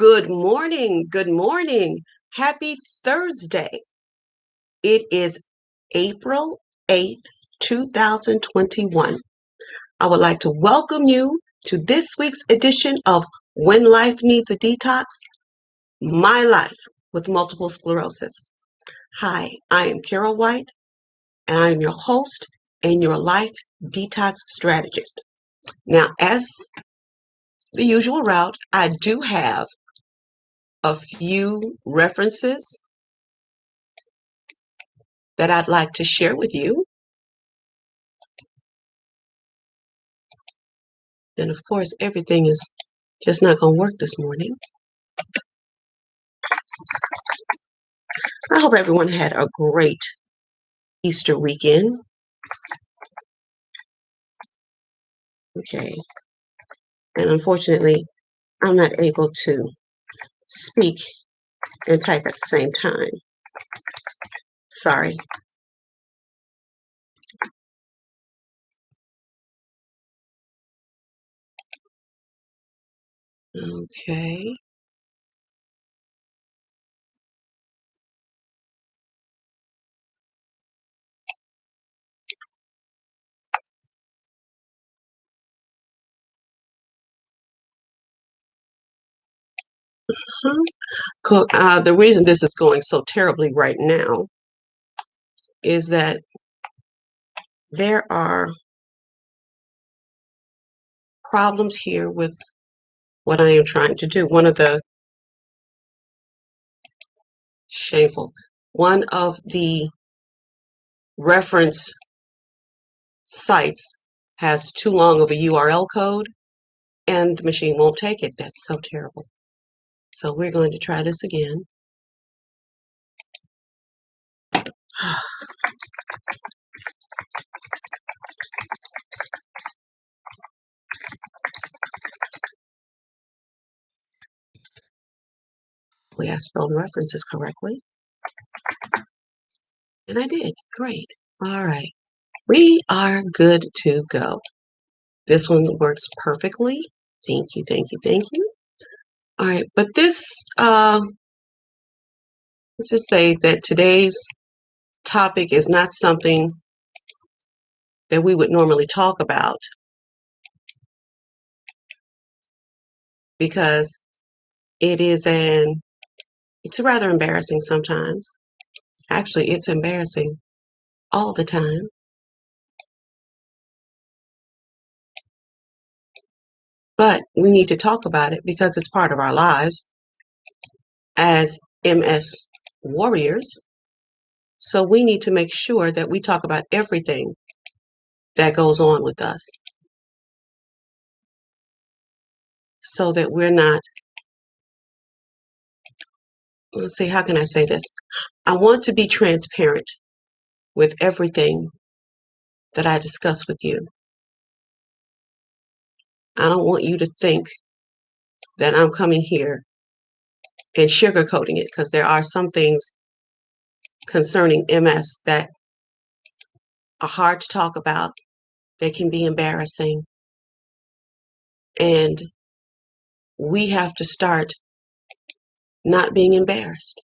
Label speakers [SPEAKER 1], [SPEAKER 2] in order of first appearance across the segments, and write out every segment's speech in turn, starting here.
[SPEAKER 1] Good morning. Good morning. Happy Thursday. It is April 8th, 2021. I would like to welcome you to this week's edition of When Life Needs a Detox, My Life with Multiple Sclerosis. Hi, I am Carol White, and I am your host and your life detox strategist. Now, as the usual route, I do have a few references that I'd like to share with you. And of course, everything is just not going to work this morning. I hope everyone had a great Easter weekend. Okay. And unfortunately, I'm not able to speak and type at the same time. Sorry. Okay. The reason this is going so terribly right now is that there are problems here with what I am trying to do. One of the reference sites has too long of a URL code, and the machine won't take it. That's so terrible. So we're going to try this again. I spelled references correctly. And I did. Great. All right. We are good to go. This one works perfectly. Thank you, thank you, thank you. All right, but let's just say that today's topic is not something that we would normally talk about because it's rather embarrassing sometimes. Actually, it's embarrassing all the time. But we need to talk about it because it's part of our lives as MS warriors. So we need to make sure that we talk about everything that goes on with us so that we're not, let's see, how can I say this? I want to be transparent with everything that I discuss with you. I don't want you to think that I'm coming here and sugarcoating it because there are some things concerning MS that are hard to talk about. They can be embarrassing. And we have to start not being embarrassed.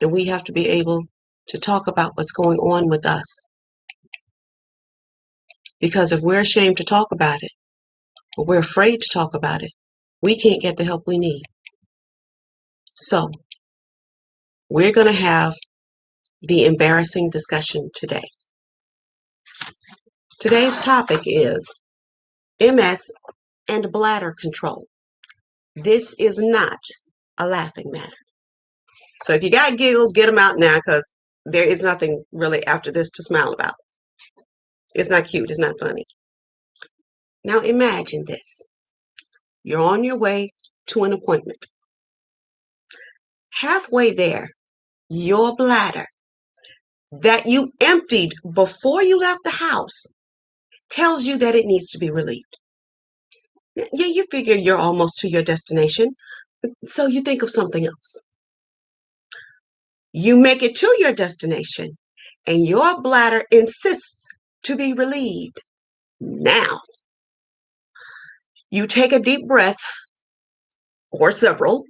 [SPEAKER 1] And we have to be able to talk about what's going on with us. Because if we're ashamed to talk about it, or we're afraid to talk about it, we can't get the help we need. So, we're going to have the embarrassing discussion today. Today's topic is MS and bladder control. This is not a laughing matter. So if you got giggles, get them out now because there is nothing really after this to smile about. It's not cute. It's not funny. Now imagine this. You're on your way to an appointment. Halfway there, your bladder that you emptied before you left the house tells you that it needs to be relieved. Yeah, you figure you're almost to your destination, so you think of something else. You make it to your destination, and your bladder insists to be relieved. Now, you take a deep breath or several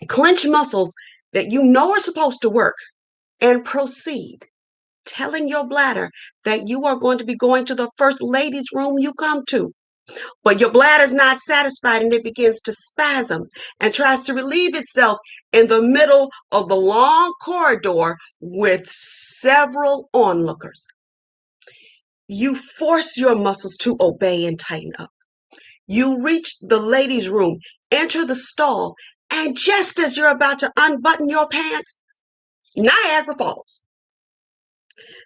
[SPEAKER 1] clinch muscles that you know are supposed to work and proceed telling your bladder that you are going to be going to the first ladies' room you come to. But your bladder is not satisfied and it begins to spasm and tries to relieve itself in the middle of the long corridor with several onlookers. You force your muscles to obey and tighten up. You reach the ladies' room, enter the stall, and just as you're about to unbutton your pants, Niagara Falls.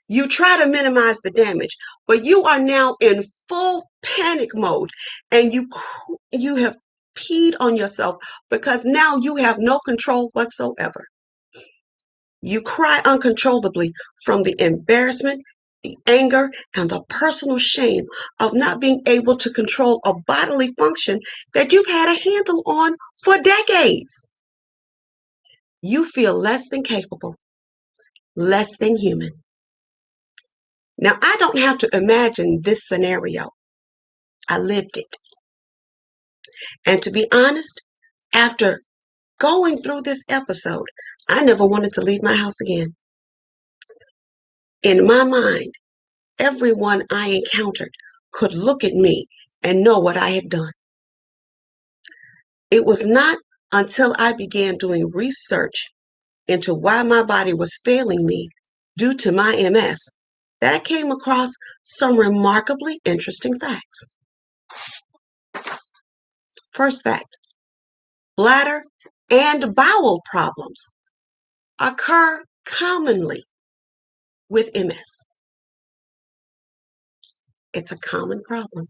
[SPEAKER 1] You try to minimize the damage, but you are now in full panic mode and you have peed on yourself because now you have no control whatsoever. You cry uncontrollably from the embarrassment, the anger, and the personal shame of not being able to control a bodily function that you've had a handle on for decades. You feel less than capable, less than human. Now, I don't have to imagine this scenario. I lived it. And to be honest, after going through this episode, I never wanted to leave my house again. In my mind, everyone I encountered could look at me and know what I had done. It was not until I began doing research into why my body was failing me due to my MS that I came across some remarkably interesting facts. First fact, bladder and bowel problems occur commonly with MS. It's a common problem.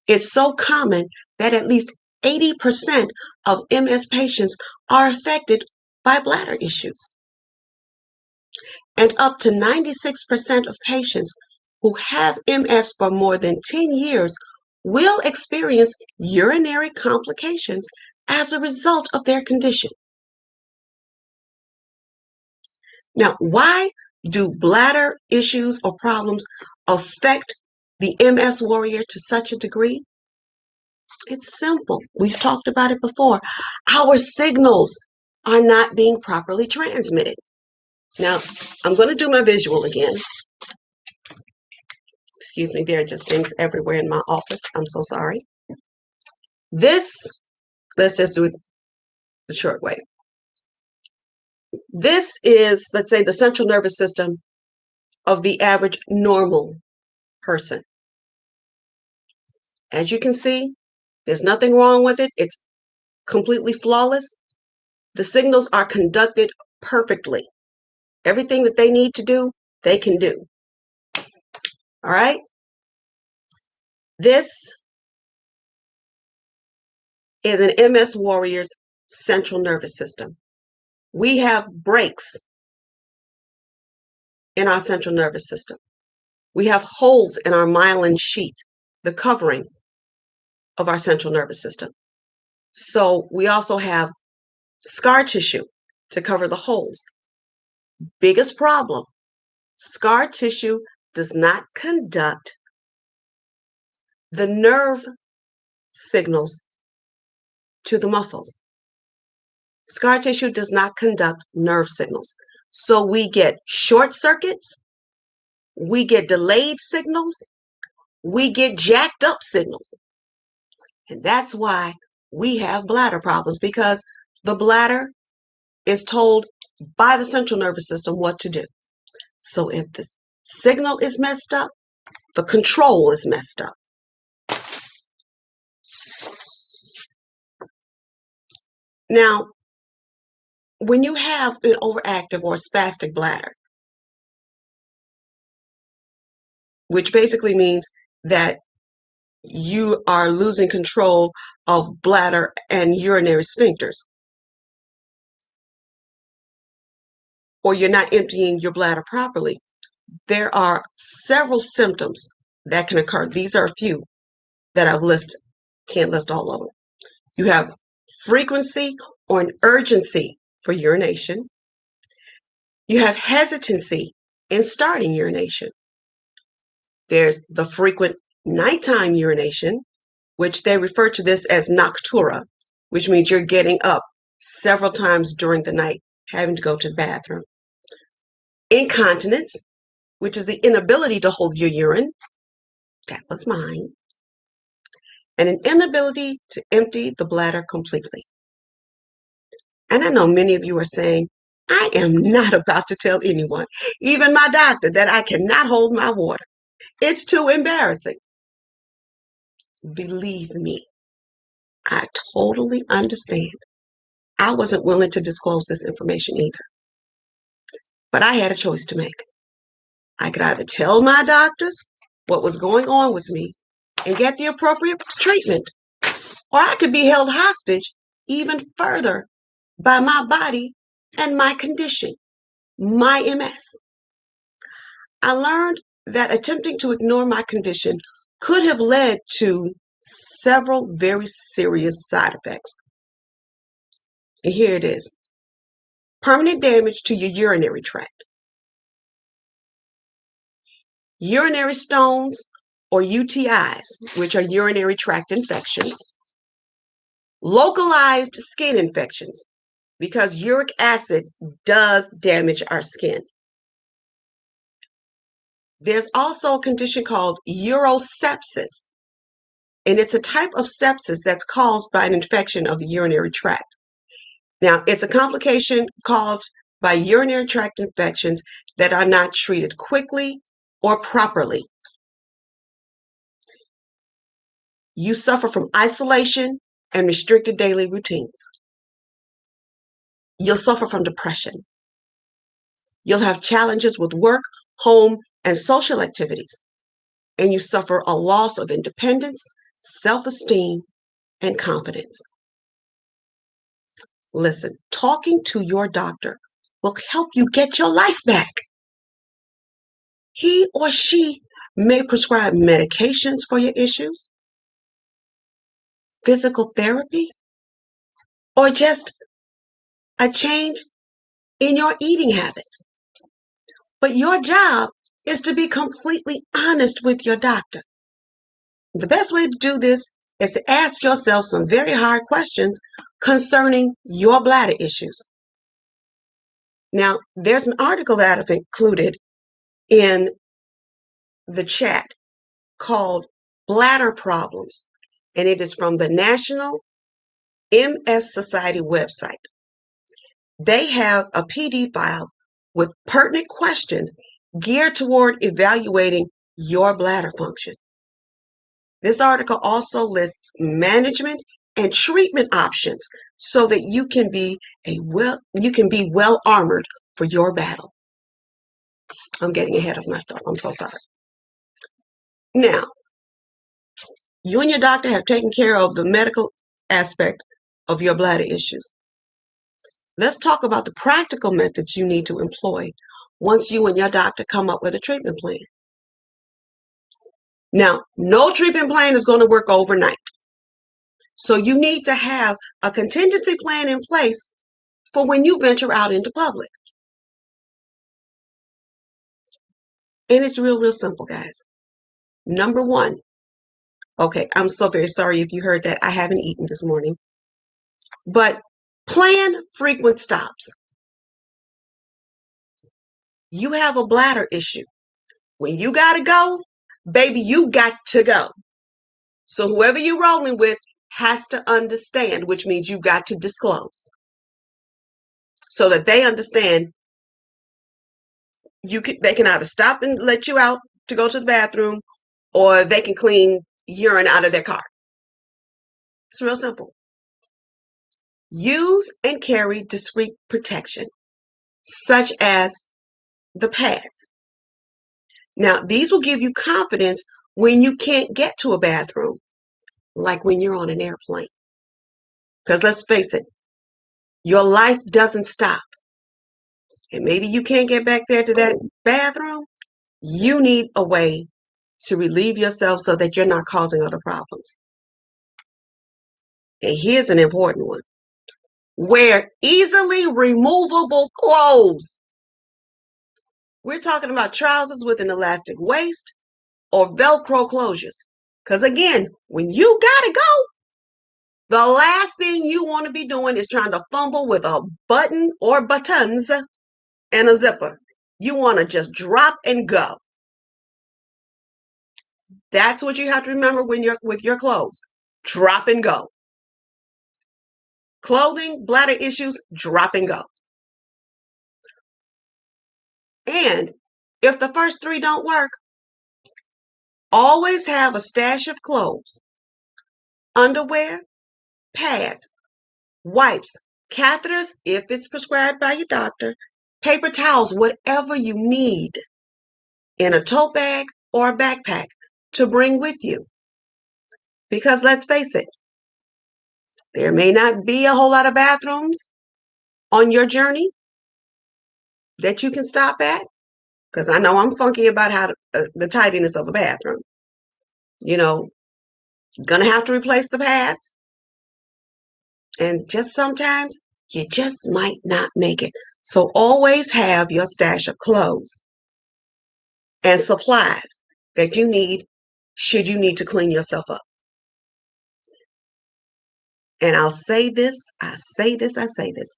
[SPEAKER 1] It's so common that at least 80% of MS patients are affected by bladder issues. And up to 96% of patients who have MS for more than 10 years will experience urinary complications as a result of their condition. Now, why do bladder issues or problems affect the MS warrior to such a degree? It's simple. We've talked about it before. Our signals are not being properly transmitted. Now, I'm going to do my visual again. Excuse me, there are just things everywhere in my office. I'm so sorry. This, let's just do it the short way. This is, let's say, the central nervous system of the average normal person. As you can see, there's nothing wrong with it. It's completely flawless. The signals are conducted perfectly. Everything that they need to do, they can do. All right? This is an MS warrior's central nervous system. We have breaks in our central nervous system. We have holes in our myelin sheath, the covering of our central nervous system. So we also have scar tissue to cover the holes. Biggest problem, scar tissue does not conduct the nerve signals to the muscles. Scar tissue does not conduct nerve signals. So we get short circuits, we get delayed signals, we get jacked up signals. And that's why we have bladder problems, because the bladder is told by the central nervous system what to do. So if the signal is messed up, the control is messed up. Now, when you have an overactive or spastic bladder, which basically means that you are losing control of bladder and urinary sphincters, or you're not emptying your bladder properly, there are several symptoms that can occur. These are a few that I've listed. Can't list all of them. You have frequency or an urgency for urination. You have hesitancy in starting urination. There's the frequent nighttime urination, which they refer to this as noctura, which means you're getting up several times during the night, having to go to the bathroom. Incontinence, which is the inability to hold your urine. That was mine. And an inability to empty the bladder completely. And I know many of you are saying, I am not about to tell anyone, even my doctor, that I cannot hold my water. It's too embarrassing. Believe me, I totally understand. I wasn't willing to disclose this information either. But I had a choice to make. I could either tell my doctors what was going on with me and get the appropriate treatment, or I could be held hostage even further by my body and my condition, my MS. I learned that attempting to ignore my condition could have led to several very serious side effects. And here it is. Permanent damage to your urinary tract. Urinary stones or UTIs, which are urinary tract infections. Localized skin infections, because uric acid does damage our skin. There's also a condition called urosepsis, and it's a type of sepsis that's caused by an infection of the urinary tract. Now, it's a complication caused by urinary tract infections that are not treated quickly or properly. You suffer from isolation and restricted daily routines. You'll suffer from depression. You'll have challenges with work, home, and social activities. And you suffer a loss of independence, self-esteem, and confidence. Listen, talking to your doctor will help you get your life back. He or she may prescribe medications for your issues, physical therapy, or just a change in your eating habits. But your job is to be completely honest with your doctor. The best way to do this is to ask yourself some very hard questions concerning your bladder issues. Now, there's an article that I've included in the chat called Bladder Problems, and it is from the National MS Society website. They have a PD file with pertinent questions geared toward evaluating your bladder function. This article also lists management and treatment options so that you can be well armored for your battle. I'm getting ahead of myself. I'm so sorry. Now, you and your doctor have taken care of the medical aspect of your bladder issues. Let's talk about the practical methods you need to employ once you and your doctor come up with a treatment plan. Now, no treatment plan is going to work overnight. So you need to have a contingency plan in place for when you venture out into public. And it's real simple, guys. Number one, okay, I'm so very sorry if you heard that. I haven't eaten this morning. But plan frequent stops. You have a bladder issue. When you got to go, baby, you got to go. So whoever you're rolling with has to understand, which means you got to disclose so that they understand they can either stop and let you out to go to the bathroom, or they can clean urine out of their car. It's real simple. Use and carry discreet protection, such as the pads. Now, these will give you confidence when you can't get to a bathroom, like when you're on an airplane. Because let's face it, your life doesn't stop. And maybe you can't get back there to that bathroom. You need a way to relieve yourself so that you're not causing other problems. And here's an important one. Wear easily removable clothes. We're talking about trousers with an elastic waist or Velcro closures, Because again, when you gotta go, the last thing you want to be doing is trying to fumble with a button or buttons and a zipper. You want to just drop and go. That's what you have to remember when you're with your clothes. Drop and go. Clothing, bladder issues, drop and go. And if the first three don't work, always have a stash of clothes, underwear, pads, wipes, catheters if it's prescribed by your doctor, paper towels, whatever you need in a tote bag or a backpack to bring with you. Because let's face it, there may not be a whole lot of bathrooms on your journey that you can stop at. Because I know I'm funky about how the tidiness of a bathroom. You know, gonna have to replace the pads. And just sometimes you just might not make it. So always have your stash of clothes and supplies that you need should you need to clean yourself up. And I'll say this, I say this.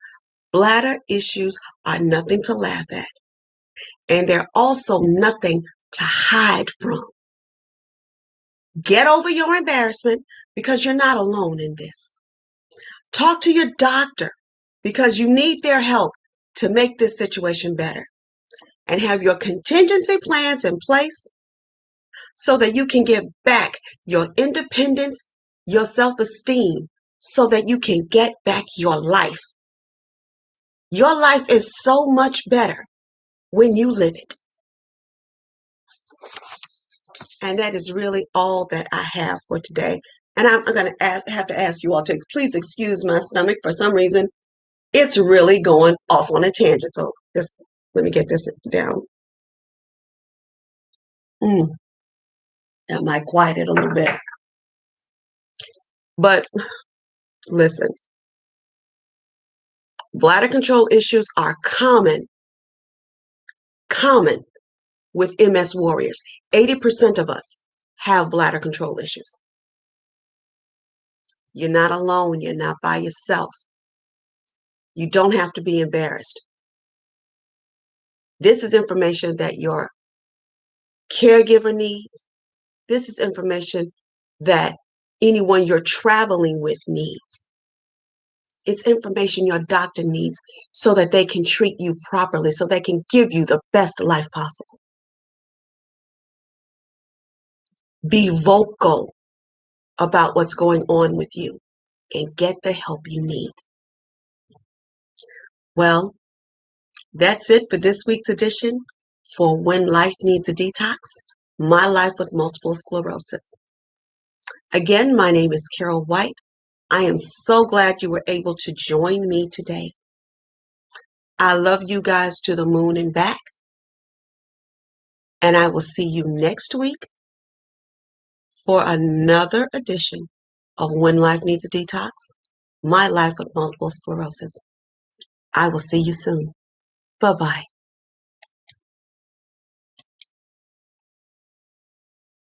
[SPEAKER 1] Bladder issues are nothing to laugh at. And they're also nothing to hide from. Get over your embarrassment because you're not alone in this. Talk to your doctor because you need their help to make this situation better. And have your contingency plans in place so that you can get back your independence, your self-esteem, so that you can get back your life. Your life is so much better when you live it. And that is really all that I have for today. And I'm going to have to ask you all to please excuse my stomach. For some reason, it's really going off on a tangent. So just let me get this down. That might quiet it a little bit. But listen, bladder control issues are common with MS warriors. 80% of us have bladder control issues. You're not alone. You're not by yourself. You don't have to be embarrassed. This is information that your caregiver needs. This is information that anyone you're traveling with needs. It's information your doctor needs so that they can treat you properly, so they can give you the best life possible. Be vocal about what's going on with you and get the help you need. Well, that's it for this week's edition for When Life Needs a Detox, My Life with Multiple Sclerosis. Again, my name is Carol White. I am so glad you were able to join me today. I love you guys to the moon and back. And I will see you next week for another edition of When Life Needs a Detox, My Life with Multiple Sclerosis. I will see you soon. Bye-bye.